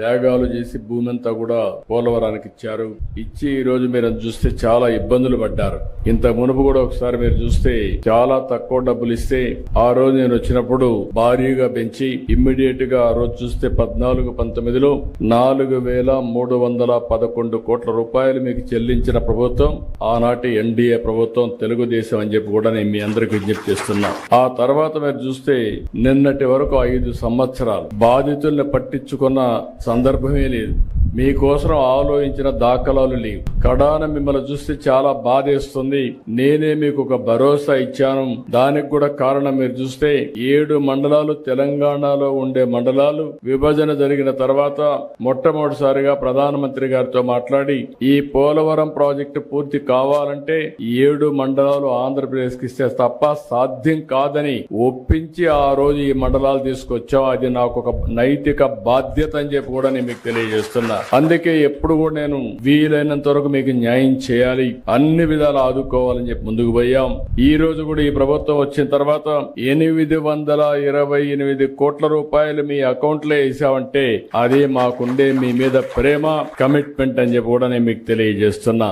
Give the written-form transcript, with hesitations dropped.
త్యాగాలు చేసి భూమి అంతా కూడా పోలవరానికి ఇచ్చారు. ఇచ్చి ఈ రోజు మీరు చూస్తే చాలా ఇబ్బందులు పడ్డారు. ఇంత మునుపు కూడా ఒకసారి మీరు చూస్తే చాలా తక్కువ డబ్బులు ఇస్తే ఆ రోజు నేను వచ్చినప్పుడు భారీగా పెంచి ఇమ్మీడియట్ గా ఆ రోజు చూస్తే 14-19లో 4,311 కోట్ల రూపాయలు మీకు చెల్లించిన ప్రభుత్వం ఆనాటి ఎన్డీఏ ప్రభుత్వం, తెలుగుదేశం అని చెప్పి కూడా నేను మీ అందరికి విజ్ఞప్తి చేస్తున్నా. ఆ తర్వాత మీరు చూస్తే నిన్నటి వరకు 5 సంవత్సరాలు బాధితుల్ని పట్టించుకున్న సందర్భమే లేదు. మీకోసం ఆలోచించిన దాఖలాలు లేవు. కడాన మిమ్మల్ని చూస్తే చాలా బాధేస్తుంది. నేనే మీకు ఒక భరోసా ఇచ్చాను. దానికి కూడా కారణం మీరు చూస్తే 7 మండలాలు తెలంగాణలో ఉండే మండలాలు విభజన జరిగిన తర్వాత మొట్టమొదటిసారిగా ప్రధానమంత్రి గారితో మాట్లాడి ఈ పోలవరం ప్రాజెక్టు పూర్తి కావాలంటే 7 మండలాలు ఆంధ్రప్రదేశ్ కి ఇస్తే తప్ప సాధ్యం కాదని ఒప్పించి ఆ రోజు ఈ మండలాలు తీసుకొచ్చాం. అది నాకు ఒక నైతిక బాధ్యత అని చెప్పి కూడా నేను మీకు తెలియజేస్తున్నా. అందుకే ఎప్పుడు కూడా నేను వీలైనంత వరకు మీకు న్యాయం చేయాలి, అన్ని విధాలు ఆదుకోవాలని చెప్పి ముందుకు పోయాం. ఈ రోజు కూడా ఈ ప్రభుత్వం వచ్చిన తర్వాత 828 కోట్ల రూపాయలు మీ అకౌంట్ లో వేసామంటే అదే మాకుండే మీ మీద ప్రేమ, కమిట్మెంట్ అని చెప్పి కూడా నేను మీకు తెలియజేస్తున్నా.